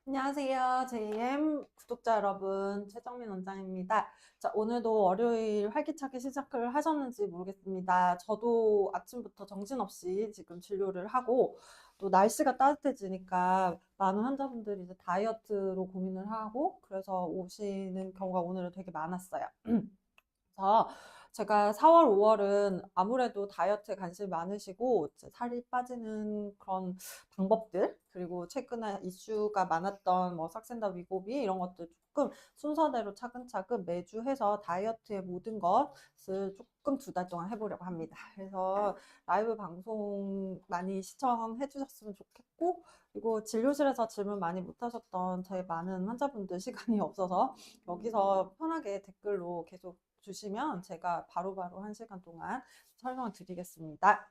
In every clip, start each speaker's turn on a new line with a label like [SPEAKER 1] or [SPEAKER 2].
[SPEAKER 1] 안녕하세요. JM 구독자 여러분, 최정민 원장입니다. 자, 오늘도 월요일 활기차게 시작을 하셨는지 모르겠습니다. 저도 아침부터 정신없이 지금 진료를 하고, 또 날씨가 따뜻해지니까 많은 환자분들이 이제 다이어트로 고민을 하고, 그래서 오시는 경우가 오늘은 되게 많았어요. 그래서 제가 4월, 5월은 아무래도 다이어트에 관심이 많으시고 이제 살이 빠지는 그런 방법들, 그리고 최근에 이슈가 많았던 뭐 삭센다 위고비 이런 것들 조금 순서대로 차근차근 매주 해서 다이어트의 모든 것을 조금 2달 동안 해보려고 합니다. 그래서 라이브 방송 많이 시청해 주셨으면 좋겠고, 그리고 진료실에서 질문 많이 못 하셨던 저희 많은 환자분들 시간이 없어서 여기서 편하게 댓글로 계속 주시면 제가 바로바로 1시간 동안 설명 드리겠습니다.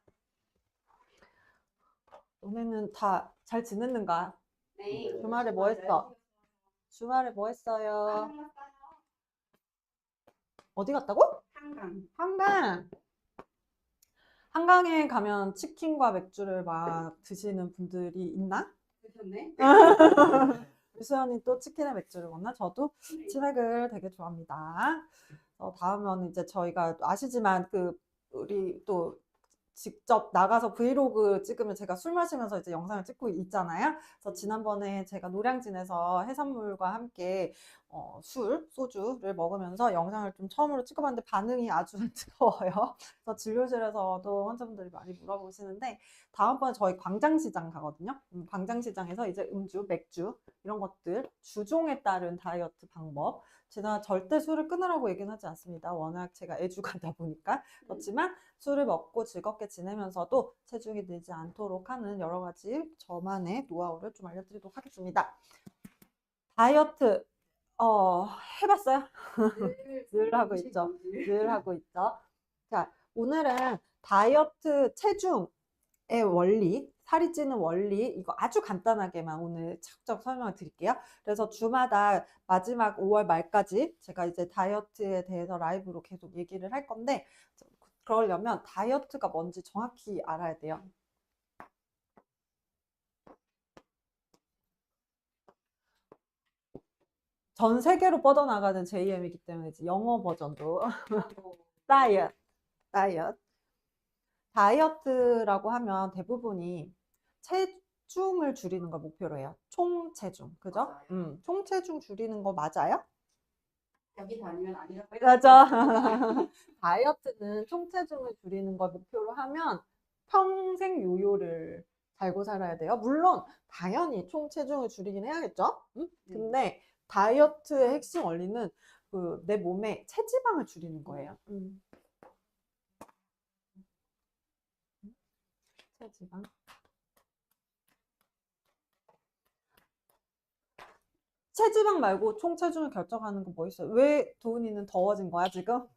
[SPEAKER 1] 오늘은 다 잘 지냈는가?
[SPEAKER 2] 네.
[SPEAKER 1] 주말에 뭐 했어? 주말에 뭐 했어요? 어디 갔다고?
[SPEAKER 2] 한강.
[SPEAKER 1] 한강. 한강에 가면 치킨과 맥주를 막 드시는 분들이 있나?
[SPEAKER 2] 드셨네?
[SPEAKER 1] 유수연이 또 치킨에 맥주를 먹나? 저도 치맥을 되게 좋아합니다. 다음은 이제 저희가 아시지만 우리 또 직접 나가서 브이로그 찍으면 제가 술 마시면서 이제 영상을 찍고 있잖아요. 그래서 지난번에 제가 노량진에서 해산물과 함께 소주를 먹으면서 영상을 좀 처음으로 찍어봤는데 반응이 아주 뜨거워요. 그래서 진료실에서도 환자분들이 많이 물어보시는데 다음번에 저희 광장시장 가거든요. 광장시장에서 이제 음주, 맥주 이런 것들 주종에 따른 다이어트 방법. 제가 절대 술을 끊으라고 얘기는 하지 않습니다. 워낙 제가 애주가다 보니까. 그렇지만 술을 먹고 즐겁게 지내면서도 체중이 늘지 않도록 하는 여러 가지 저만의 노하우를 좀 알려드리도록 하겠습니다. 다이어트 해봤어요? 늘 하고 있죠. 늘 하고 있죠. 자, 오늘은 다이어트 체중의 원리, 살이 찌는 원리, 이거 아주 간단하게만 오늘 착착 설명을 드릴게요. 그래서 주마다 마지막 5월 말까지 제가 이제 다이어트에 대해서 라이브로 계속 얘기를 할 건데, 그러려면 다이어트가 뭔지 정확히 알아야 돼요. 전 세계로 뻗어나가는 JM이기 때문에 이제 영어 버전도 다이어트, 다이어트. 다이어트라고 하면 대부분이 체중을 줄이는 걸 목표로 해요. 총체중, 그죠? 총체중 줄이는 거 맞아요?
[SPEAKER 2] 여기 다니면 아니라고
[SPEAKER 1] 맞아. 다이어트는 총체중을 줄이는 걸 목표로 하면 평생 요요를 달고 살아야 돼요. 물론 당연히 총체중을 줄이긴 해야겠죠. 근데 다이어트의 핵심 원리는 내 몸에 체지방을 줄이는 거예요. 체지방. 체지방 말고 총체중을 결정하는 거 뭐 있어요? 왜 도훈이는 더워진 거야, 지금?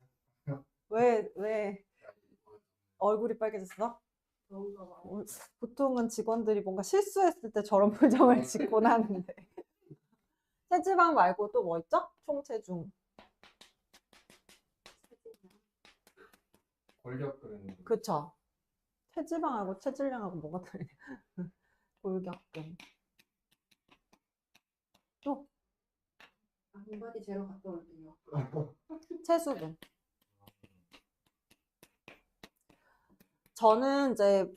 [SPEAKER 1] 왜 얼굴이 빨개졌어? 보통은 직원들이 뭔가 실수했을 때 저런 표정을 짓곤 하는데. 체지방 말고 또 뭐 있죠? 총체중.
[SPEAKER 3] 골격근.
[SPEAKER 1] 그쵸? 체지방하고 체질량하고 뭐가 다르냐? 골격근. 또
[SPEAKER 2] 한바디 제로 갔다 올게요.
[SPEAKER 1] 체수분. 저는 이제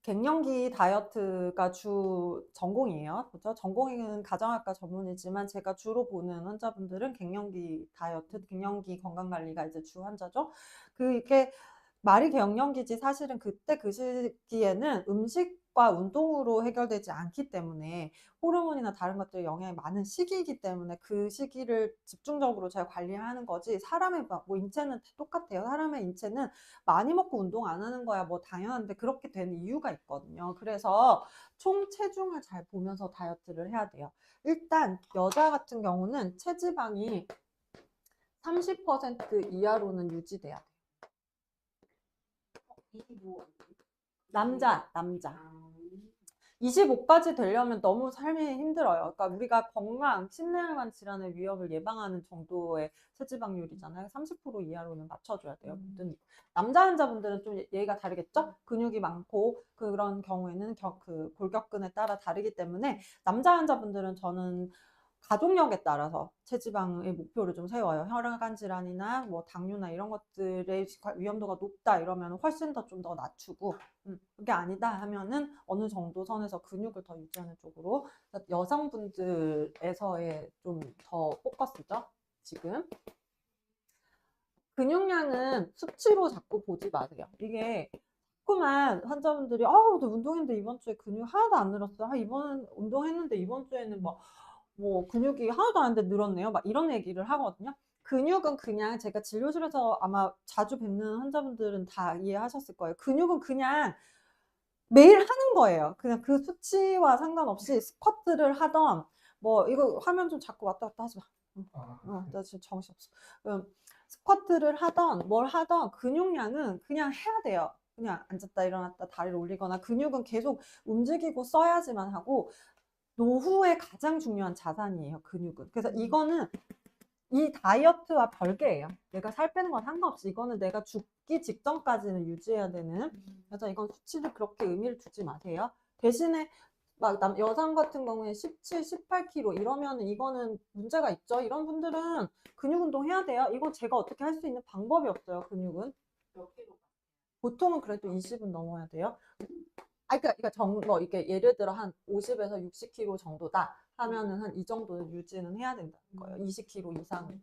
[SPEAKER 1] 갱년기 다이어트가 주 전공이에요. 그죠? 전공은 가정학과 전문이지만 제가 주로 보는 환자분들은 갱년기 다이어트, 갱년기 건강관리가 이제 주 환자죠. 이게 말이 갱년기지 사실은 그때 그 시기에는 음식과 운동으로 해결되지 않기 때문에 호르몬이나 다른 것들의 영향이 많은 시기이기 때문에 그 시기를 집중적으로 잘 관리하는 거지. 사람의 뭐 인체는 다 똑같아요. 사람의 인체는 많이 먹고 운동 안 하는 거야 뭐 당연한데 그렇게 되는 이유가 있거든요. 그래서 총 체중을 잘 보면서 다이어트를 해야 돼요. 일단 여자 같은 경우는 체지방이 30% 이하로는 유지돼야 돼요. 남자. 25까지 되려면 너무 삶이 힘들어요. 그러니까 우리가 건강, 심혈관 질환의 위험을 예방하는 정도의 체지방률이잖아요. 30% 이하로는 맞춰줘야 돼요. 모든 남자 환자분들은 좀 얘기가 다르겠죠? 근육이 많고 그런 경우에는 그 골격근에 따라 다르기 때문에 남자 환자분들은 저는 가족력에 따라서 체지방의 목표를 좀 세워요. 혈관 질환이나 뭐 당뇨나 이런 것들의 위험도가 높다 이러면 훨씬 더 좀 더 낮추고 그게 아니다 하면은 어느 정도 선에서 근육을 더 유지하는 쪽으로 여성분들에서의 좀 더 포커스죠. 지금 근육량은 수치로 자꾸 보지 마세요. 이게 자꾸만 환자분들이 나 운동했는데 이번 주에 근육 하나도 안 늘었어. 이번 운동했는데 이번 주에는 뭐 근육이 하나도 안 됐는데 늘었네요. 막 이런 얘기를 하거든요. 근육은 그냥 제가 진료실에서 아마 자주 뵙는 환자분들은 다 이해하셨을 거예요. 근육은 그냥 매일 하는 거예요. 그냥 그 수치와 상관없이 스쿼트를 하던 뭐 이거 화면 좀 자꾸 왔다 갔다 하지 마. 나 지금 정신없어. 스쿼트를 하던 뭘 하던 근육량은 그냥 해야 돼요. 그냥 앉았다 일어났다 다리를 올리거나 근육은 계속 움직이고 써야지만 하고 노후에 가장 중요한 자산이에요. 근육은. 그래서 이거는 이 다이어트와 별개예요. 내가 살 빼는 건 상관없이 이거는 내가 죽기 직전까지는 유지해야 되는. 그래서 이건 수치를 그렇게 의미를 두지 마세요. 대신에 막 여성 같은 경우에 17, 18kg 이러면 이거는 문제가 있죠. 이런 분들은 근육 운동 해야 돼요. 이건 제가 어떻게 할 수 있는 방법이 없어요. 근육은.
[SPEAKER 2] 몇 킬로?
[SPEAKER 1] 보통은 그래도 20은 넘어야 돼요. 그러니까 이게 예를 들어 한 50에서 60kg 정도다 하면은 한 이 정도는 유지는 해야 된다는 거예요. 20kg 이상은.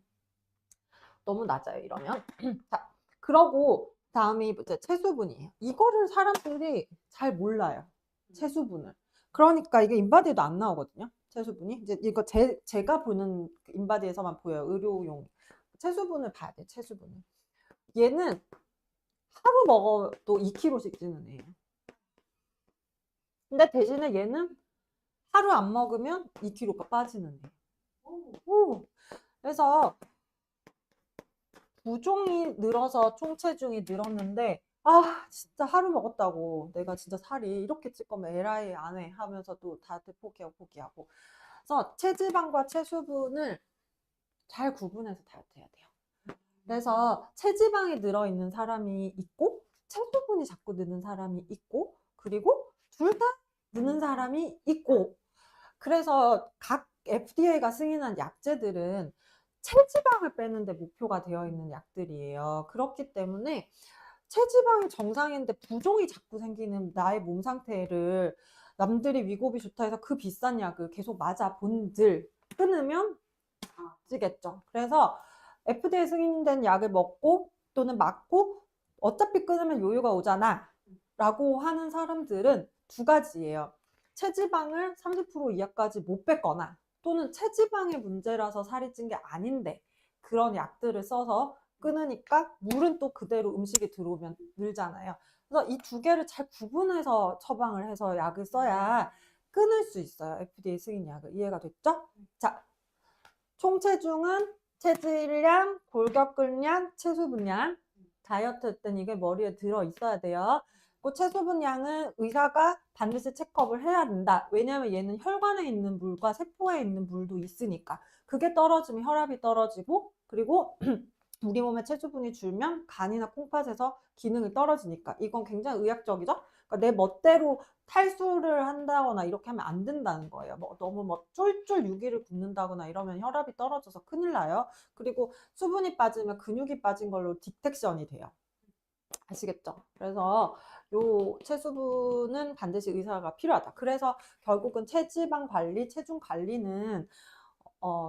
[SPEAKER 1] 너무 낮아요, 이러면. 자, 그러고 다음이 이제 체수분이에요. 이거를 사람들이 잘 몰라요. 체수분을. 그러니까 이게 인바디에도 안 나오거든요. 체수분이. 이제 이거 제가 보는 인바디에서만 보여요. 의료용. 체수분을 봐야 돼, 체수분을. 얘는 하루 먹어도 2kg씩 찌는 애예요. 근데 대신에 얘는 하루 안 먹으면 2kg가 빠지는 애. 오. 그래서 부종이 늘어서 총체중이 늘었는데 진짜 하루 먹었다고 내가 진짜 살이 이렇게 찔 거면 에라이 안 해 하면서 또 다들 포기하고 그래서 체지방과 체수분을 잘 구분해서 다이어트 해야 돼요. 그래서 체지방이 늘어있는 사람이 있고 체수분이 자꾸 느는 사람이 있고 그리고 둘 다 느는 사람이 있고 그래서 각 FDA가 승인한 약제들은 체지방을 빼는데 목표가 되어 있는 약들이에요. 그렇기 때문에 체지방이 정상인데 부종이 자꾸 생기는 나의 몸 상태를 남들이 위고비 좋다 해서 그 비싼 약을 계속 맞아 본들 끊으면 찌겠죠. 그래서 FDA 승인된 약을 먹고 또는 맞고 어차피 끊으면 요요가 오잖아 라고 하는 사람들은 두 가지예요. 체지방을 30% 이하까지 못 뺐거나 또는 체지방의 문제라서 살이 찐 게 아닌데 그런 약들을 써서 끊으니까 물은 또 그대로 음식에 들어오면 늘잖아요. 그래서 이 두 개를 잘 구분해서 처방을 해서 약을 써야 끊을 수 있어요. FDA 승인 약을. 이해가 됐죠? 자, 총체중은 체질량, 골격근량, 체수분량. 다이어트 때는 이게 머리에 들어 있어야 돼요. 그 체수분량은 의사가 반드시 체크업을 해야 된다. 왜냐하면 얘는 혈관에 있는 물과 세포에 있는 물도 있으니까. 그게 떨어지면 혈압이 떨어지고 그리고 우리 몸의 체수분이 줄면 간이나 콩팥에서 기능이 떨어지니까. 이건 굉장히 의학적이죠? 그러니까 내 멋대로 탈수를 한다거나 이렇게 하면 안 된다는 거예요. 너무 쫄쫄 유기를 굽는다거나 이러면 혈압이 떨어져서 큰일 나요. 그리고 수분이 빠지면 근육이 빠진 걸로 디텍션이 돼요. 아시겠죠? 그래서 요 체수분은 반드시 의사가 필요하다. 그래서 결국은 체지방 관리, 체중 관리는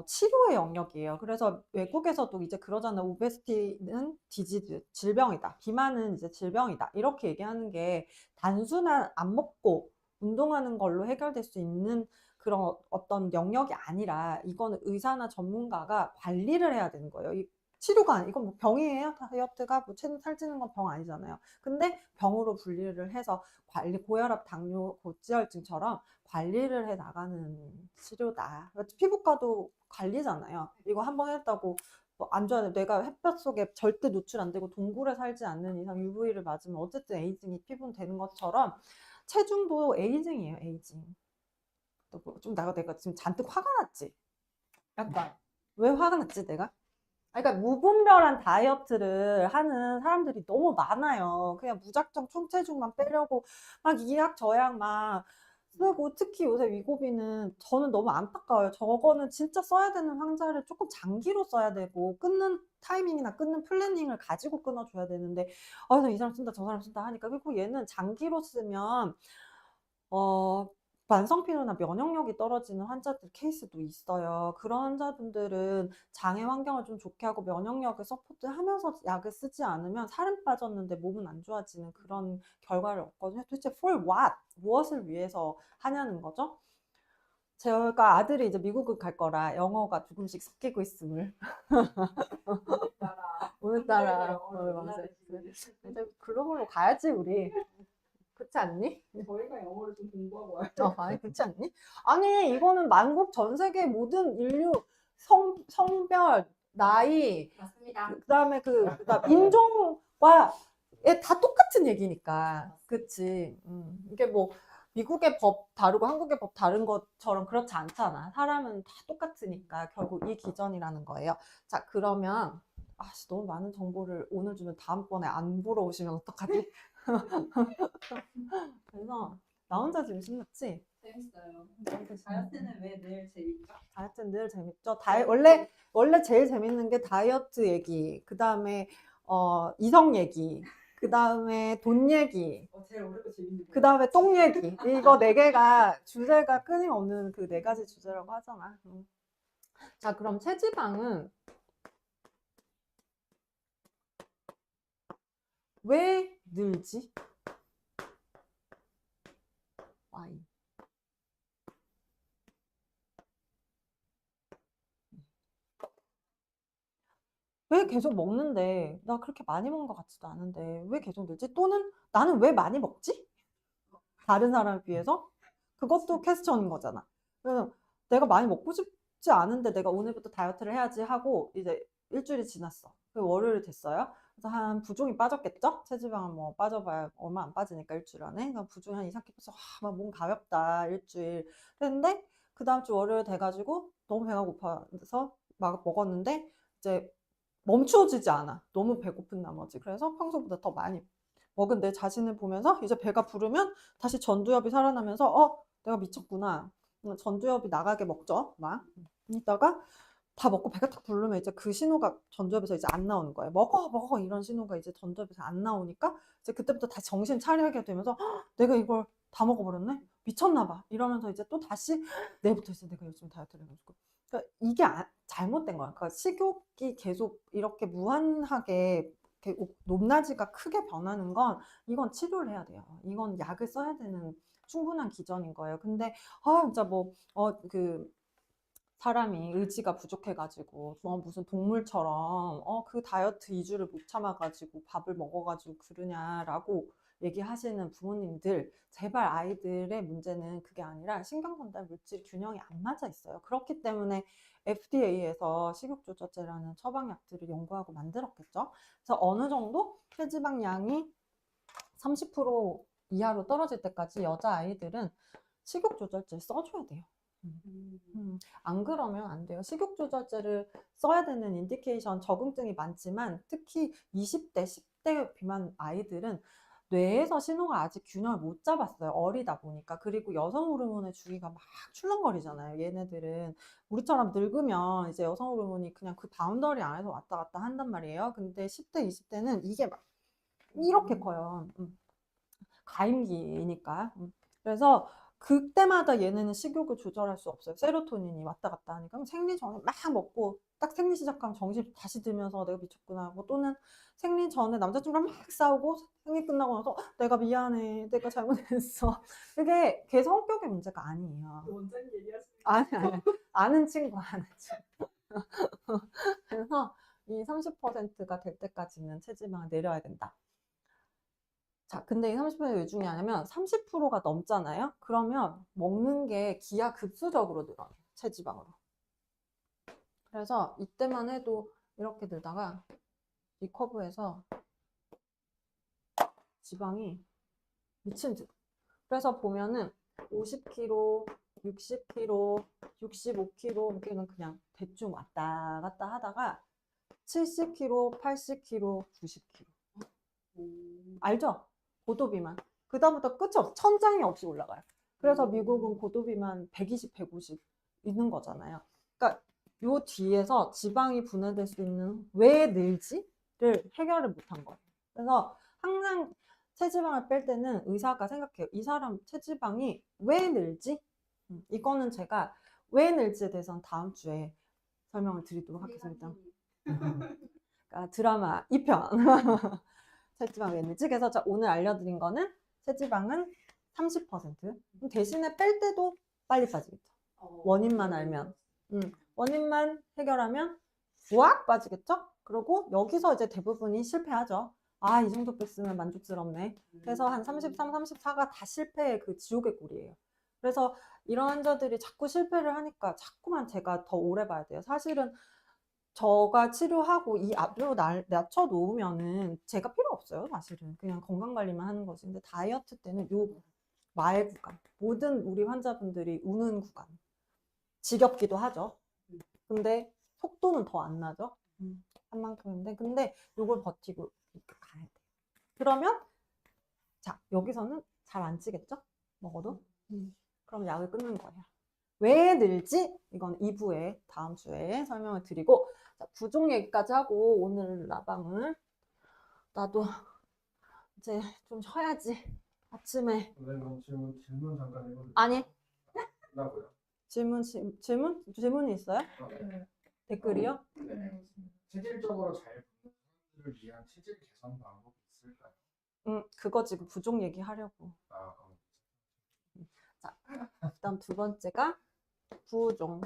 [SPEAKER 1] 치료의 영역이에요. 그래서 외국에서도 이제 그러잖아요. 오베시티는 디지즈, 질병이다. 비만은 이제 질병이다. 이렇게 얘기하는 게 단순한 안 먹고 운동하는 걸로 해결될 수 있는 그런 어떤 영역이 아니라 이거는 의사나 전문가가 관리를 해야 되는 거예요. 치료가 이건 뭐 병이에요. 다이어트가 뭐 체중 살찌는 건 병 아니잖아요. 근데 병으로 분리를 해서 관리, 고혈압, 당뇨, 고지혈증처럼 관리를 해 나가는 치료다. 피부과도 관리잖아요. 이거 한번 했다고 안 좋아하는 내가 햇볕 속에 절대 노출 안 되고 동굴에 살지 않는 이상 UV를 맞으면 어쨌든 에이징이 피부는 되는 것처럼 체중도 에이징이에요, 에이징. 좀 내가 지금 잔뜩 화가 났지? 약간. 왜 화가 났지, 내가? 그러니까 무분별한 다이어트를 하는 사람들이 너무 많아요. 그냥 무작정 총체중만 빼려고 막 이약 저약 막 쓰고 특히 요새 위고비는 저는 너무 안타까워요. 저거는 진짜 써야 되는 황자를 조금 장기로 써야 되고 끊는 타이밍이나 끊는 플래닝을 가지고 끊어줘야 되는데 이 사람 쓴다 저 사람 쓴다 하니까 그리고 얘는 장기로 쓰면 어, 만성피로나 면역력이 떨어지는 환자들 케이스도 있어요. 그런 환자분들은 장의 환경을 좀 좋게 하고 면역력을 서포트하면서 약을 쓰지 않으면 살은 빠졌는데 몸은 안 좋아지는 그런 결과를 얻거든요. 도대체 for what? 무엇을 위해서 하냐는 거죠. 제가 아들이 이제 미국을 갈 거라 영어가 조금씩 섞이고 있음을 오늘따라 맞아요. 이제 글로벌로 가야지 우리. 그렇지 않니?
[SPEAKER 2] 저희가 영어를 좀 공부하고 와요.
[SPEAKER 1] 아니, 그렇지 않니? 아니, 이거는 만국 전 세계 모든 인류 성별, 나이,
[SPEAKER 2] 맞습니다.
[SPEAKER 1] 그다음에 그다음 인종과 다 똑같은 얘기니까. 그치? 이게 뭐 미국의 법 다르고 한국의 법 다른 것처럼 그렇지 않잖아. 사람은 다 똑같으니까 결국 이 기전이라는 거예요. 자, 그러면 너무 많은 정보를 오늘 주면 다음번에 안 보러 오시면 어떡하지? 그래서 나 혼자 지금 신났지?
[SPEAKER 2] 재밌어요. 다이어트는 왜 늘 재밌죠?
[SPEAKER 1] 다이어트는 늘 재밌죠. 원래 제일 재밌는 게 다이어트 얘기, 그 다음에 이성 얘기, 그 다음에 돈 얘기,
[SPEAKER 2] 제일 어렵고 재밌는 거예요.
[SPEAKER 1] 그 다음에 똥 얘기. 이거 네 개가 주제가 끊임없는 그 네 가지 주제라고 하잖아. 자, 그럼 체지방은 왜 늘지? Why? 왜 계속 먹는데 나 그렇게 많이 먹는 것 같지도 않은데 왜 계속 늘지? 또는 나는 왜 많이 먹지? 다른 사람에 비해서? 그것도 퀘스천인 거잖아. 그래서 내가 많이 먹고 싶지 않은데 내가 오늘부터 다이어트를 해야지 하고 이제 일주일이 지났어. 그 월요일이 됐어요. 그래서 한 부종이 빠졌겠죠? 체지방은 뭐 빠져봐야 얼마 안 빠지니까 일주일 안에. 그러니까 부종이 한 2, 3kg 빠져서 막 몸 가볍다 일주일. 그랬는데 그 다음 주 월요일 돼가지고 너무 배가 고파서 막 먹었는데 이제 멈추어지지 않아. 너무 배고픈 나머지. 그래서 평소보다 더 많이 먹은 내 자신을 보면서 이제 배가 부르면 다시 전두엽이 살아나면서 내가 미쳤구나. 전두엽이 나가게 먹죠. 막 이따가 다 먹고 배가 딱 부르면 이제 그 신호가 전두엽에서 이제 안 나오는 거예요. 먹어 이런 신호가 이제 전두엽에서 안 나오니까 이제 그때부터 다시 정신 차리게 되면서 내가 이걸 다 먹어버렸네. 미쳤나 봐. 이러면서 이제 또 다시 내일부터 이제 내가 열심히 다이어트를 해가지고 그러니까 이게 잘못된 거야. 그러니까 식욕이 계속 이렇게 무한하게 이렇게 높낮이가 크게 변하는 건 이건 치료를 해야 돼요. 이건 약을 써야 되는 충분한 기전인 거예요. 근데 진짜 그 사람이 의지가 부족해가지고 무슨 동물처럼 그 다이어트 2주를 못 참아가지고 밥을 먹어가지고 그러냐라고 얘기하시는 부모님들 제발 아이들의 문제는 그게 아니라 신경전달 물질 균형이 안 맞아 있어요. 그렇기 때문에 FDA에서 식욕조절제라는 처방약들을 연구하고 만들었겠죠. 그래서 어느 정도 체지방량이 30% 이하로 떨어질 때까지 여자아이들은 식욕조절제 써줘야 돼요. 안 그러면 안 돼요. 식욕조절제를 써야 되는 인디케이션 적응증이 많지만 특히 20대, 10대 비만 아이들은 뇌에서 신호가 아직 균형을 못 잡았어요. 어리다 보니까. 그리고 여성 호르몬의 주기가 막 출렁거리잖아요. 얘네들은 우리처럼 늙으면 이제 여성 호르몬이 그냥 그 바운더리 안에서 왔다 갔다 한단 말이에요. 근데 10대, 20대는 이게 막 이렇게 커요. 가임기니까. 그래서 그때마다 얘네는 식욕을 조절할 수 없어요. 세로토닌이 왔다 갔다 하니까. 그럼 생리 전에 막 먹고 딱 생리 시작하면 정신 다시 들면서 내가 미쳤구나 하고 또는 생리 전에 남자친구랑 막 싸우고 생리 끝나고 나서 내가 미안해. 내가 잘못했어. 그게 걔 성격의 문제가 아니에요.
[SPEAKER 2] 원장님 얘기하시는
[SPEAKER 1] 아니. 아는 친구, 아는 친구. 그래서 이 30%가 될 때까지는 체지방을 내려야 된다. 자, 근데 이 30%가 왜 중요하냐면 30%가 넘잖아요? 그러면 먹는 게 기하급수적으로 늘어요. 체지방으로. 그래서 이때만 해도 이렇게 늘다가 이 커브에서 지방이 미친 듯 그래서 보면은 50kg, 60kg, 65kg는 그냥 대충 왔다 갔다 하다가 70kg, 80kg, 90kg. 알죠? 고도비만. 그다음부터 끝이 없어. 천장이 없이 올라가요. 그래서 미국은 고도비만 120, 150 있는 거잖아요. 그러니까 요 뒤에서 지방이 분해될 수 있는 왜 늘지를 해결을 못한 거예요. 그래서 항상 체지방을 뺄 때는 의사가 생각해요. 이 사람 체지방이 왜 늘지? 이거는 제가 왜 늘지에 대해서는 다음 주에 설명을 드리도록 하겠습니다. 그러니까 드라마 2편. 체지방 왜 늘지? 그래서 오늘 알려드린 거는 체지방은 30%. 대신에 뺄 때도 빨리 빠지겠죠. 원인만 알면. 원인만 해결하면 우악 빠지겠죠? 그리고 여기서 이제 대부분이 실패하죠. 아, 이 정도 뺐으면 만족스럽네. 그래서 한 33, 34가 다 실패의 그 지옥의 꼴이에요. 그래서 이런 환자들이 자꾸 실패를 하니까 자꾸만 제가 더 오래 봐야 돼요. 사실은 저가 치료하고 이 압으로 낮춰 놓으면은 제가 필요 없어요. 사실은 그냥 건강관리만 하는 거지. 근데 다이어트 때는 요 말 구간, 모든 우리 환자분들이 우는 구간, 지겹기도 하죠. 근데 속도는 더 안 나죠. 한 만큼인데 근데 요걸 버티고 이렇게 가야 돼요. 그러면 자, 여기서는 잘 안 찌겠죠? 먹어도. 그럼 약을 끊는 거예요. 왜 늘지? 이건 2부에 다음 주에 설명을 드리고, 자, 부종 얘기까지 하고 오늘 라방을 나도 이제 좀 쉬어야지. 아침에.
[SPEAKER 3] 선생님 질문 잠깐 해도 돼요?
[SPEAKER 1] 아니,
[SPEAKER 3] 끝나고요.
[SPEAKER 1] 질문이 있어요?
[SPEAKER 3] 네.
[SPEAKER 1] 댓글이요?
[SPEAKER 3] 네. 체질적으로 잘 붙는 사람들을 위한 체질 개선 방법이 있을까요?
[SPEAKER 1] 그거 지금 부종 얘기하려고.
[SPEAKER 3] 아,
[SPEAKER 1] 자, 그다음 두 번째가 부종.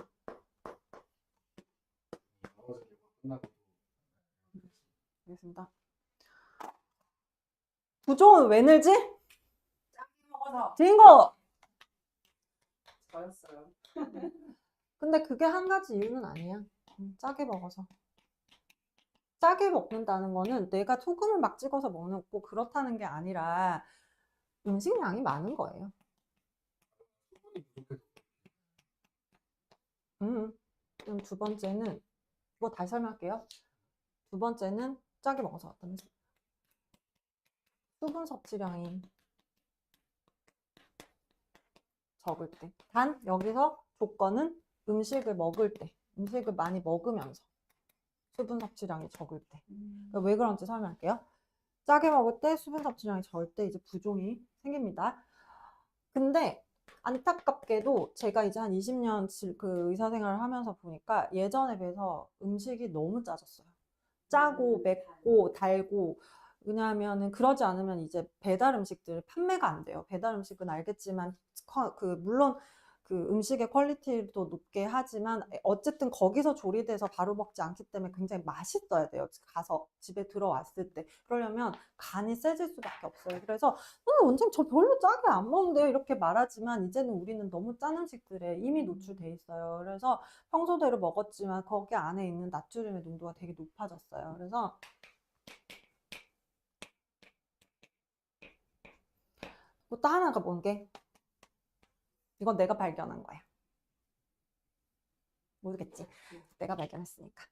[SPEAKER 3] 끝나고
[SPEAKER 1] 알겠습니다. 부종은 왜 늘지?
[SPEAKER 2] 짜게 먹어서
[SPEAKER 1] 딩거!
[SPEAKER 2] 저였어요.
[SPEAKER 1] 근데 그게 한 가지 이유는 아니야. 짜게 먹어서. 짜게 먹는다는 거는 내가 소금을 막 찍어서 먹는 거 그렇다는 게 아니라 음식량이 많은 거예요. 그럼 두 번째는 이거 다시 설명할게요. 두 번째는 짜게 먹어서 어떤 수분 섭취량이 적을 때. 단 여기서 조건은 음식을 먹을 때, 음식을 많이 먹으면서 수분 섭취량이 적을 때. 왜 그런지 설명할게요. 짜게 먹을 때 수분 섭취량이 적을 때 이제 부종이 생깁니다. 근데 안타깝게도 제가 이제 한 20년 그 의사 생활을 하면서 보니까 예전에 비해서 음식이 너무 짜졌어요. 짜고 맵고 달고. 왜냐하면은 그러지 않으면 이제 배달 음식들 판매가 안 돼요. 배달 음식은 알겠지만 물론 그 음식의 퀄리티도 높게 하지만 어쨌든 거기서 조리돼서 바로 먹지 않기 때문에 굉장히 맛있어야 돼요. 가서 집에 들어왔을 때. 그러려면 간이 세질 수밖에 없어요. 그래서 원장님 저 별로 짜게 안 먹는데요 이렇게 말하지만 이제는 우리는 너무 짠 음식들에 이미 노출돼 있어요. 그래서 평소대로 먹었지만 거기 안에 있는 나트륨의 농도가 되게 높아졌어요. 그래서 또 하나가 뭔 게 이건 내가 발견한 거야. 모르겠지. 내가 발견했으니까.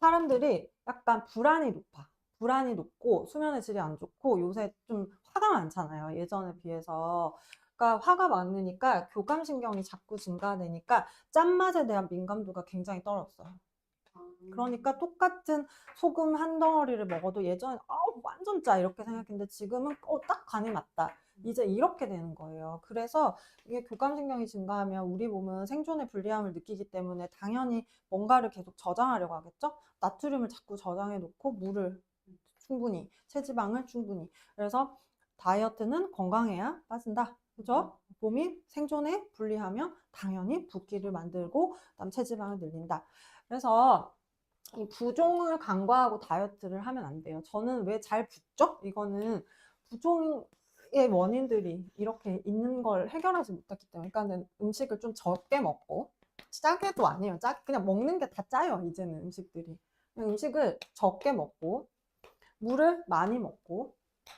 [SPEAKER 1] 사람들이 약간 불안이 높아. 불안이 높고 수면의 질이 안 좋고 요새 좀 화가 많잖아요. 예전에 비해서. 그러니까 화가 많으니까 교감신경이 자꾸 증가되니까 짠맛에 대한 민감도가 굉장히 떨어졌어요. 그러니까 똑같은 소금 한 덩어리를 먹어도 예전에 완전 짜 이렇게 생각했는데 지금은 딱 간이 맞다. 이제 이렇게 되는 거예요. 그래서 이게 교감신경이 증가하면 우리 몸은 생존의 불리함을 느끼기 때문에 당연히 뭔가를 계속 저장하려고 하겠죠? 나트륨을 자꾸 저장해 놓고 물을 충분히, 체지방을 충분히. 그래서 다이어트는 건강해야 빠진다. 그죠? 몸이 생존에 불리하면 당연히 붓기를 만들고 그다음 체지방을 늘린다. 그래서 이 부종을 간과하고 다이어트를 하면 안 돼요. 저는 왜 잘 붓죠? 이거는 부종의 원인들이 이렇게 있는 걸 해결하지 못했기 때문에. 그러니까 음식을 좀 적게 먹고 짜게도 아니에요. 그냥 먹는 게 다 짜요. 이제는 음식들이. 그냥 음식을 적게 먹고 물을 많이 먹고.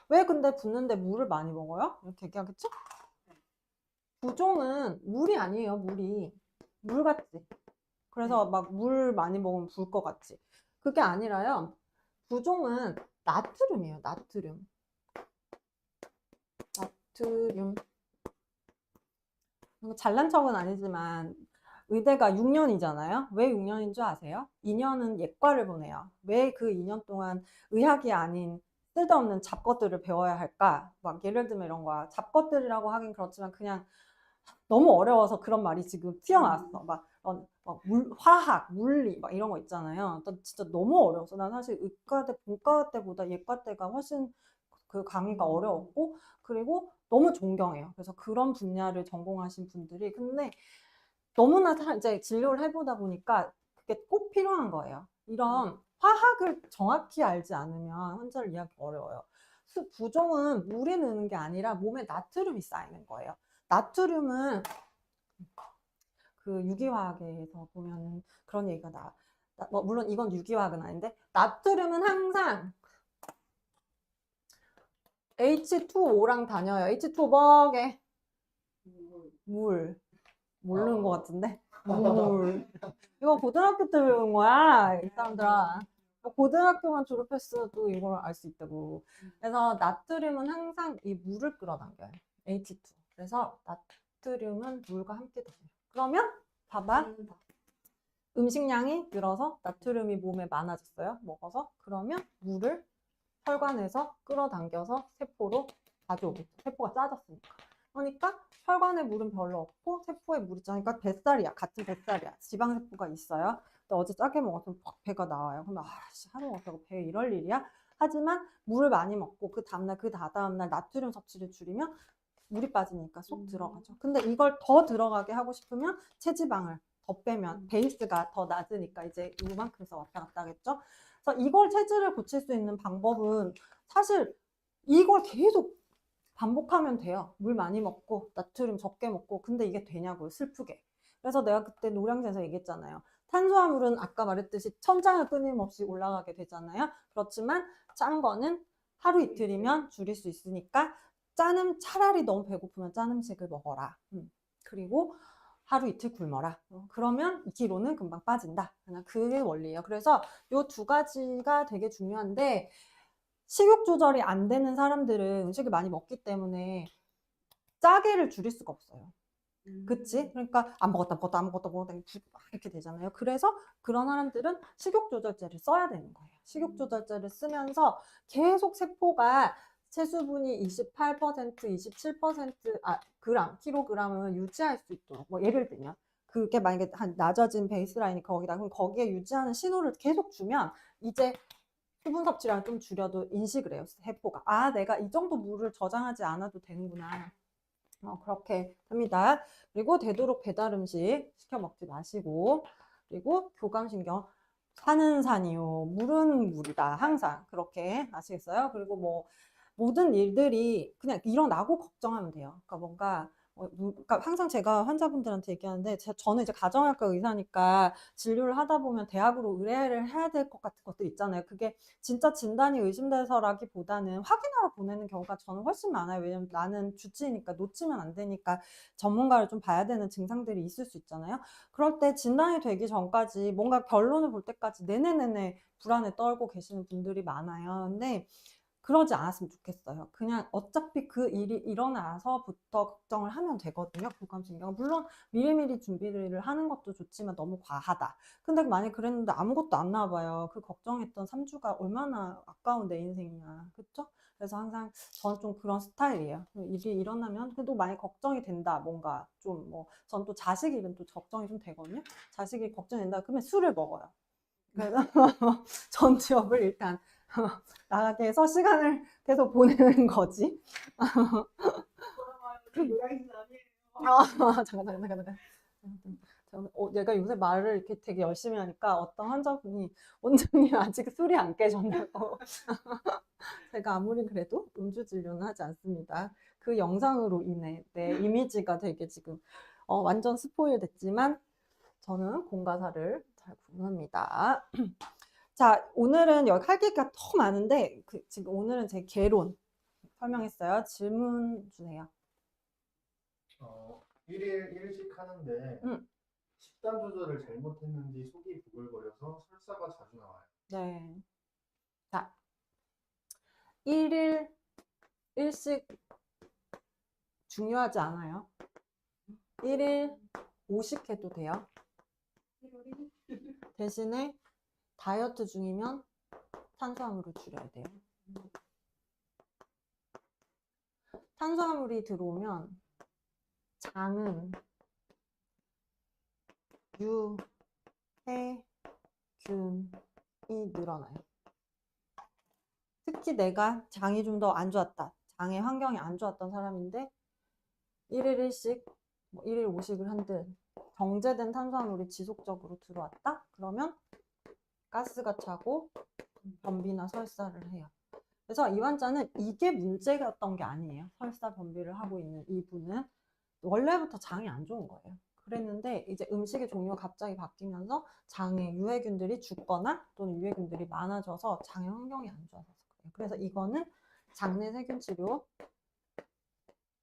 [SPEAKER 1] 왜 근데 붓는데 물을 많이 먹어요? 이렇게 얘기하겠죠? 부종은 물이 아니에요, 물이. 물 같지? 그래서 막 물 많이 먹으면 불 것 같지? 그게 아니라요. 부종은 나트륨이에요, 나트륨. 나트륨. 잘난 척은 아니지만 의대가 6년이잖아요. 왜 6년인 줄 아세요? 2년은 예과를 보내요. 왜 그 2년 동안 의학이 아닌 쓸데없는 잡것들을 배워야 할까? 막 예를 들면 이런 거야. 잡것들이라고 하긴 그렇지만 그냥 너무 어려워서 그런 말이 지금 튀어나왔어. 화학, 물리 막 이런 거 있잖아요. 나 진짜 너무 어려웠어. 난 사실 의과대, 본과 때보다 예과 때가 훨씬 그 강의가 어려웠고 그리고 너무 존경해요. 그래서 그런 분야를 전공하신 분들이 근데 너무나 이제 진료를 해보다 보니까 그게 꼭 필요한 거예요. 이런 화학을 정확히 알지 않으면 환자를 이해하기 어려워요. 부종은 물이 느는 게 아니라 몸에 나트륨이 쌓이는 거예요. 나트륨은 그 유기화학에서 보면은 그런 얘기가 나와. 물론 이건 유기화학은 아닌데 나트륨은 항상 H2O랑 다녀요. H2O 뭐게? 물. 모르는 것 같은데? 물. 이거 고등학교 때 배운 거야, 이 사람들아. 고등학교만 졸업했어도 이걸 알 수 있다고. 그래서 나트륨은 항상 이 물을 끌어당겨요. H2. 그래서 나트륨은 물과 함께 다녀요. 그러면 봐봐. 음식량이 늘어서 나트륨이 몸에 많아졌어요. 먹어서. 그러면 물을 혈관에서 끌어당겨서 세포로 가져오겠죠. 세포가 짜졌으니까. 그러니까 혈관에 물은 별로 없고 세포에 물이 짜니까 뱃살이야. 같은 뱃살이야. 지방세포가 있어요. 근데 어제 짜게 먹었으면 막 배가 나와요. 그러면 하루 먹다고 배 이럴 일이야? 하지만 물을 많이 먹고 그 다음날 그 다다음날 나트륨 섭취를 줄이면 물이 빠지니까 쏙 들어가죠. 근데 이걸 더 들어가게 하고 싶으면 체지방을 더 빼면 베이스가 더 낮으니까 이제 이만큼에서 왔다 갔다 하겠죠. 그래서 이걸 체질을 고칠 수 있는 방법은 사실 이걸 계속 반복하면 돼요. 물 많이 먹고 나트륨 적게 먹고 근데 이게 되냐고요, 슬프게. 그래서 내가 그때 노량진에서 얘기했잖아요. 탄수화물은 아까 말했듯이 천장을 끊임없이 올라가게 되잖아요. 그렇지만 짠 거는 하루 이틀이면 줄일 수 있으니까 차라리 너무 배고프면 짠 음식을 먹어라. 그리고 하루 이틀 굶어라. 그러면 2kg는 금방 빠진다. 그냥 그게 원리예요. 그래서 이 두 가지가 되게 중요한데 식욕 조절이 안 되는 사람들은 음식을 많이 먹기 때문에 짜게를 줄일 수가 없어요. 그치? 그러니까 안 먹었다 이렇게 되잖아요. 그래서 그런 사람들은 식욕 조절제를 써야 되는 거예요. 식욕 조절제를 쓰면서 계속 세포가 체수분이 28%, 27%, 킬로그램을 유지할 수 있도록, 뭐 예를 들면 그게 만약에 한 낮아진 베이스라인이 거기다, 그럼 거기에 유지하는 신호를 계속 주면 이제 수분 섭취량을 좀 줄여도 인식을 해요, 세포가. 아, 내가 이 정도 물을 저장하지 않아도 되는구나. 그렇게 됩니다. 그리고 되도록 배달 음식 시켜 먹지 마시고, 그리고 교감신경, 산은 산이요, 물은 물이다. 항상 그렇게 아시겠어요? 그리고 뭐 모든 일들이 그냥 일어나고 걱정하면 돼요. 그러니까 뭔가 그러니까 항상 제가 환자분들한테 얘기하는데 저는 이제 가정의학과 의사니까 진료를 하다 보면 대학으로 의뢰를 해야 될 것 같은 것들 있잖아요. 그게 진짜 진단이 의심돼서라기보다는 확인하러 보내는 경우가 저는 훨씬 많아요. 왜냐면 나는 주치니까 놓치면 안 되니까 전문가를 좀 봐야 되는 증상들이 있을 수 있잖아요. 그럴 때 진단이 되기 전까지 뭔가 결론을 볼 때까지 내내내내 불안에 떨고 계시는 분들이 많아요. 근데 그러지 않았으면 좋겠어요. 그냥 어차피 그 일이 일어나서부터 걱정을 하면 되거든요. 교감신경. 물론 미리미리 준비를 하는 것도 좋지만 너무 과하다. 근데 만약에 그랬는데 아무것도 안 나와봐요. 그 걱정했던 3주가 얼마나 아까운 내 인생이냐. 그쵸? 그래서 항상 저는 좀 그런 스타일이에요. 일이 일어나면 그래도 많이 걱정이 된다. 뭔가 좀 뭐 전 또 자식 일은 또 걱정이 좀 되거든요. 자식이 걱정이 된다. 그러면 술을 먹어요. 그래서 전지업을 일단 나가게 해서 시간을 계속 보내는 거지. 잠깐. 얘가 요새 말을 이렇게 되게 열심히 하니까 어떤 환자분이 원장님 아직 술이 안 깨졌냐고. 제가 아무리 그래도 음주 진료는 하지 않습니다. 그 영상으로 인해 내 이미지가 되게 지금 완전 스포일 됐지만 저는 공과사를 잘 구분합니다. 자, 오늘은 여기 할 얘기가 더 많은데 지금 오늘은 제 개론 설명했어요. 질문 주세요.
[SPEAKER 3] 1일 1식 하는데
[SPEAKER 1] 음.
[SPEAKER 3] 식단 조절을 잘못했는지 속이 부글거려서 설사가 자주 나와요.
[SPEAKER 1] 네. 자, 1일 1식 중요하지 않아요. 1일 5식 해도 돼요. 대신에 다이어트 중이면 탄수화물을 줄여야 돼요. 탄수화물이 들어오면 장은 유, 해, 균이 늘어나요. 특히 내가 장이 좀 더 안 좋았다. 장의 환경이 안 좋았던 사람인데 1일 1식, 뭐 1일 5식을 한들 정제된 탄수화물이 지속적으로 들어왔다? 그러면 가스가 차고 변비나 설사를 해요. 그래서 이 환자는 이게 문제였던 게 아니에요. 설사 변비를 하고 있는 이분은 원래부터 장이 안 좋은 거예요. 그랬는데 이제 음식의 종류가 갑자기 바뀌면서 장에 유해균들이 죽거나 또는 유해균들이 많아져서 장의 환경이 안 좋아서 그래요. 그래서 이거는 장내 세균 치료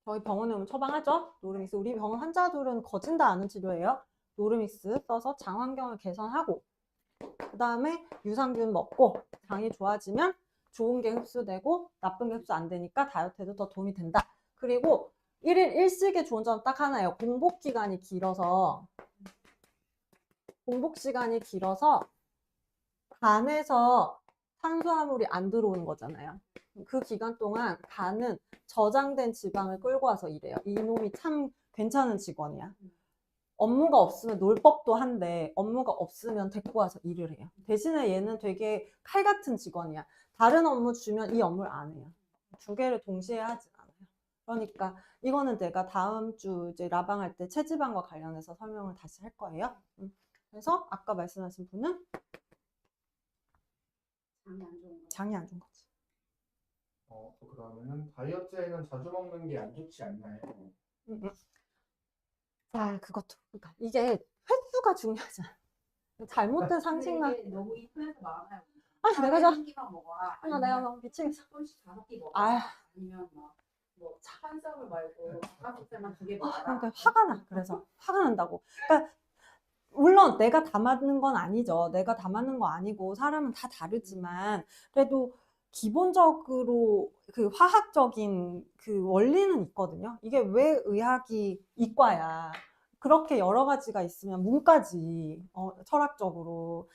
[SPEAKER 1] 저희 병원에 오면 처방하죠. 노르믹스. 우리 병원 환자들은 거진 다 아는 치료예요. 노르믹스 써서 장 환경을 개선하고 그 다음에 유산균 먹고 장이 좋아지면 좋은 게 흡수되고 나쁜 게 흡수 안 되니까 다이어트에도 더 도움이 된다. 그리고 1일 1식의 좋은 점은 딱 하나예요. 공복 기간이 길어서 간에서 탄수화물이 안 들어오는 거잖아요. 그 기간 동안 간은 저장된 지방을 끌고 와서 일해요. 이놈이 참 괜찮은 직원이야. 업무가 없으면 놀 법도 한데 업무가 없으면 데리고 와서 일을 해요. 대신에 얘는 되게 칼 같은 직원이야. 다른 업무 주면 이 업무를 안 해요. 두 개를 동시에 하진 않아요. 그러니까 이거는 내가 다음 주 이제 라방 할 때 체지방과 관련해서 설명을 다시 할 거예요. 그래서 아까 말씀하신 분은 장이 안 좋은 거지.
[SPEAKER 3] 그러면은 다이어트에는 자주 먹는 게 안 좋지 않나요?
[SPEAKER 1] 자, 그것도 그러니까 이게 횟수가 중요하잖아. 잘못된 상식만.
[SPEAKER 2] 이게 너무 인터넷에 많아요.
[SPEAKER 1] 아, 내가
[SPEAKER 2] 한 끼만 먹어라.
[SPEAKER 1] 내가 막 미치겠어.
[SPEAKER 2] 조금씩 5끼 먹어.
[SPEAKER 1] 아,
[SPEAKER 2] 아니면 뭐 한꺼풀 말고 다섯째만 2개 먹어라.
[SPEAKER 1] 그러니까 화가 나. 그래서 화가 난다고. 그러니까 물론 내가 다 맞는 건 아니죠. 내가 다 맞는 거 아니고 사람은 다 다르지만 그래도 기본적으로 그 화학적인 그 원리는 있거든요. 이게 왜 의학이 이과야. 그렇게 여러 가지가 있으면 문과지. 철학적으로.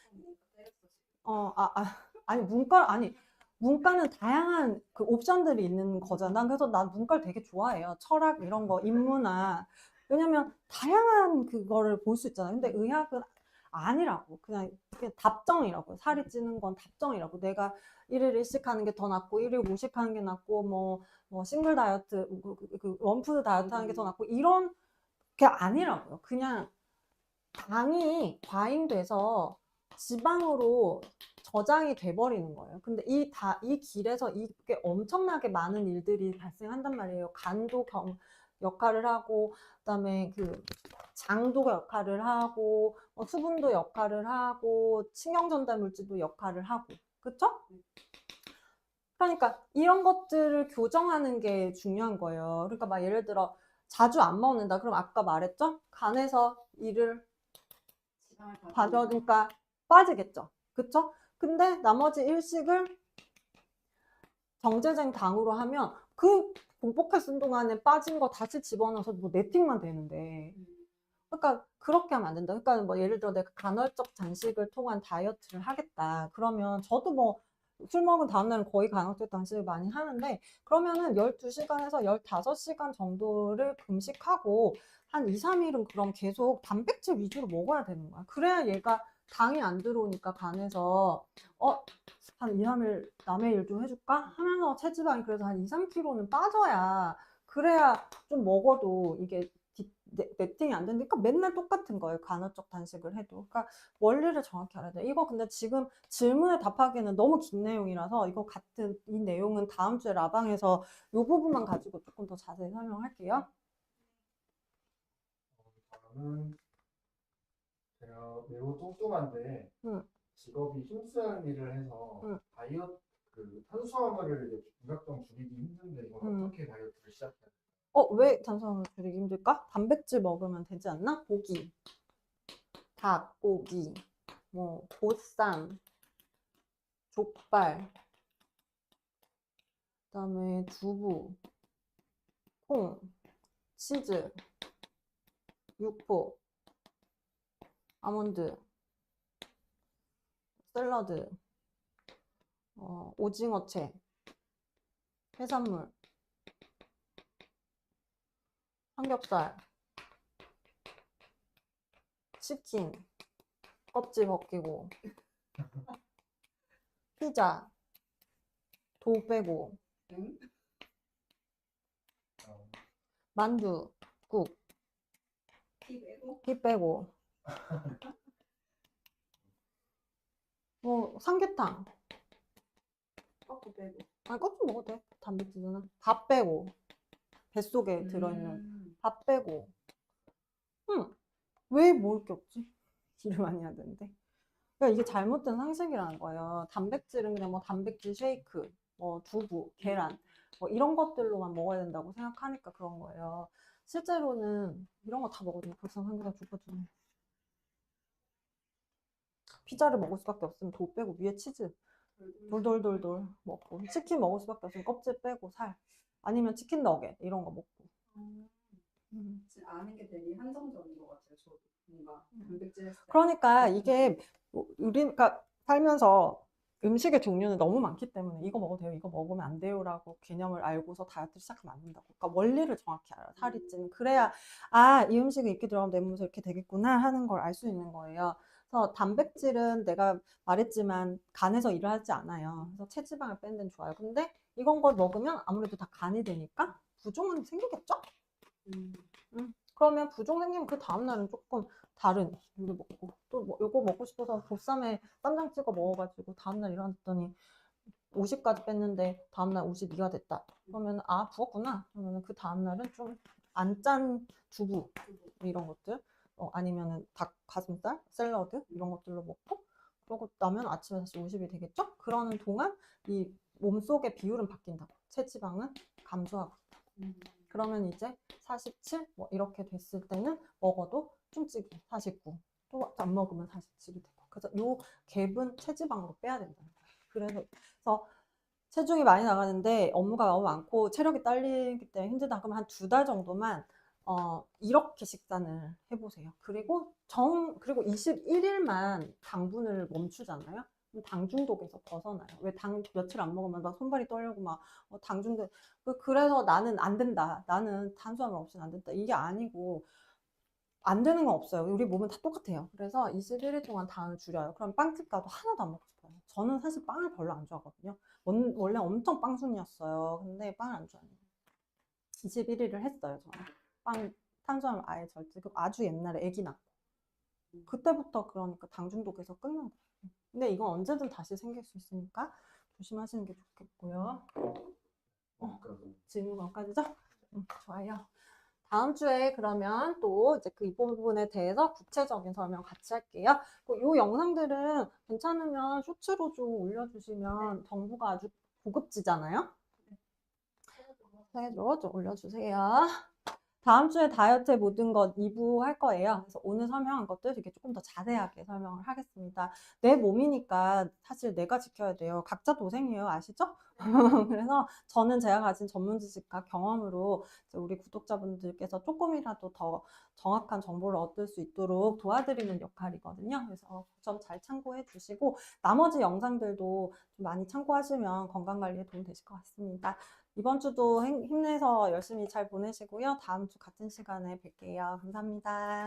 [SPEAKER 1] 아니 문과는 다양한 그 옵션들이 있는 거잖아. 난 그래서 난 문과를 되게 좋아해요. 철학 이런 거, 인문학. 왜냐면 다양한 그거를 볼 수 있잖아요. 근데 의학은 아니라고. 그냥 답정이라고. 살이 찌는 건 답정이라고. 내가 1일 1식 하는 게 더 낫고 1일 5식 하는 게 낫고 뭐 싱글 다이어트, 그 원푸드 다이어트 하는 게 더 낫고 이런 게 아니라고요. 그냥 당이 과잉돼서 지방으로 저장이 돼버리는 거예요. 근데 이 길에서 이게 엄청나게 많은 일들이 발생한단 말이에요. 간도 역할을 하고, 그다음에 그 장도 역할을 하고, 수분도 역할을 하고, 신경 전달 물질도 역할을 하고, 그쵸? 그러니까 이런 것들을 교정하는 게 중요한 거예요. 그러니까 막 예를 들어 자주 안 먹는다. 그럼 아까 말했죠? 간에서 이를 그러니까 빠지겠죠. 그쵸? 근데 나머지 일식을 정제된 당으로 하면 그 공복해 쓴 동안에 빠진 거 다시 집어넣어서 뭐 네팅만 되는데. 그러니까 그렇게 하면 안 된다. 그러니까 뭐 예를 들어 내가 간헐적 단식을 통한 다이어트를 하겠다. 그러면 저도 뭐 술 먹은 다음날은 거의 간헐적 단식을 많이 하는데 그러면은 12시간에서 15시간 정도를 금식하고 한 2, 3일은 그럼 계속 단백질 위주로 먹어야 되는 거야. 그래야 얘가 당이 안 들어오니까 간에서 한 2, 3일 남의 일 좀 해줄까? 하면서 체지방이 그래서 한 2, 3kg는 빠져야 그래야 좀 먹어도 이게 네팅이 안 되니까 맨날 똑같은 거예요. 간헐적 단식을 해도. 그러니까 원리를 정확히 알아야 돼. 이거 근데 지금 질문에 답하기에는 너무 긴 내용이라서 이거 같은 이 내용은 다음 주에 라방에서 이 부분만 가지고 조금 더 자세히 설명할게요.
[SPEAKER 3] 다음은 제가 매우 뚱뚱한데
[SPEAKER 1] 응.
[SPEAKER 3] 직업이 힘쓰는 일을 해서
[SPEAKER 1] 응.
[SPEAKER 3] 다이어트 그 탄수화물을 이제 무작정 줄이기 힘든데 이건 어떻게 다이어트를 시작해야 돼요?
[SPEAKER 1] 왜 탄수화물 줄이기 힘들까? 단백질 먹으면 되지 않나? 고기, 닭고기, 뭐 보쌈, 족발, 그다음에 두부, 콩, 치즈, 육포, 아몬드, 샐러드, 오징어채, 해산물, 삼겹살, 치킨, 껍질 벗기고, 피자, 도 빼고,
[SPEAKER 2] 응?
[SPEAKER 1] 만두, 국,
[SPEAKER 2] 피 빼고
[SPEAKER 1] 피 빼고, 삼계탕,
[SPEAKER 2] 껍질 빼고.
[SPEAKER 1] 아니 껍질 먹어도 돼. 단백질이잖아. 밥 빼고, 뱃속에 들어있는 밥 빼고. 왜 먹을 게 없지? 일을 많이 해야 되는데. 그러니까 이게 잘못된 상식이라는 거예요. 단백질은 그냥 뭐 단백질 쉐이크, 뭐 두부, 계란, 뭐 이런 것들로만 먹어야 된다고 생각하니까 그런 거예요. 실제로는 이런 거 다 먹어도 불상 상기가 좋거든요. 피자를 먹을 수밖에 없으면 도 빼고 위에 치즈 돌돌돌돌 먹고, 치킨 먹을 수밖에 없으면 껍질 빼고 살, 아니면 치킨 너겟 이런 거 먹고.
[SPEAKER 2] 진짜 아는 게 되게 한정적인 것 같아요. 저도 뭔가 단백질 했을 때.
[SPEAKER 1] 그러니까 이게 우리가 살면서 음식의 종류는 너무 많기 때문에 이거 먹어도 돼요, 이거 먹으면 안 돼요라고 개념을 알고서 다이어트를 시작하면 안 된다고. 그러니까 원리를 정확히 알아요. 살이 찌는. 그래야 이 음식이 이렇게 들어가면 내 몸에서 이렇게 되겠구나 하는 걸 알 수 있는 거예요. 그래서 단백질은 내가 말했지만 간에서 일을 하지 않아요. 그래서 체지방을 빼는 데는 좋아요. 근데 이건 걸 먹으면 아무래도 다 간이 되니까 부종은 생기겠죠? 그러면 부종 생기면 그 다음날은 조금 다른 요리 먹고, 또 뭐 요거 먹고 싶어서 보쌈에 쌈장 찍어 먹어가지고 다음날 일어났더니 50까지 뺐는데 다음날 52가 됐다. 그러면 부었구나. 그러면 그 다음날은 좀 안 짠 두부 이런 것들, 아니면은 닭 가슴살, 샐러드 이런 것들로 먹고, 그러고 나면 아침에 다시 50이 되겠죠? 그러는 동안 이 몸속의 비율은 바뀐다고. 체지방은 감소하고 있다고. 그러면 이제 47 뭐 이렇게 됐을 때는 먹어도 좀 찌고, 49 또 안 먹으면 47이 되고. 그래서 요 갭은 체지방으로 빼야 된다는 거예요. 그래서 체중이 많이 나가는데 업무가 너무 많고 체력이 딸리기 때문에 힘들다 그러면 한 2달 정도만 이렇게 식단을 해보세요. 그리고 21일만 당분을 멈추잖아요. 그럼 당 중독에서 벗어나요. 왜 당 며칠 안 먹으면 막 손발이 떨리고 막 당 중독. 그래서 나는 안 된다. 나는 탄수화물 없이는 안 된다. 이게 아니고 안 되는 건 없어요. 우리 몸은 다 똑같아요. 그래서 21일 동안 당을 줄여요. 그럼 빵집 가도 하나도 안 먹고 싶어요. 저는 사실 빵을 별로 안 좋아하거든요. 원래 엄청 빵순이었어요. 근데 빵을 안 좋아해요. 21일을 했어요, 저는. 탄수화물 아예 절제. 아주 옛날에 아기 낳고. 그때부터 그러니까 당 중독에서 끝난 거예요. 근데 이건 언제든 다시 생길 수 있으니까 조심하시는 게 좋겠고요. 질문까지죠? 좋아요. 다음 주에 그러면 또 이제 이 부분에 대해서 구체적인 설명 같이 할게요. 이 영상들은 괜찮으면 쇼츠로 좀 올려주시면 정보가 아주 고급지잖아요. 좀 올려주세요. 다음 주에 다이어트의 모든 것 2부 할 거예요. 그래서 오늘 설명한 것들 되게 조금 더 자세하게 설명을 하겠습니다. 내 몸이니까 사실 내가 지켜야 돼요. 각자 도생이에요. 아시죠? 그래서 저는 제가 가진 전문 지식과 경험으로 우리 구독자분들께서 조금이라도 더 정확한 정보를 얻을 수 있도록 도와드리는 역할이거든요. 그래서 그 점 잘 참고해 주시고 나머지 영상들도 좀 많이 참고하시면 건강관리에 도움 되실 것 같습니다. 이번 주도 힘내서 열심히 잘 보내시고요. 다음 주 같은 시간에 뵐게요. 감사합니다.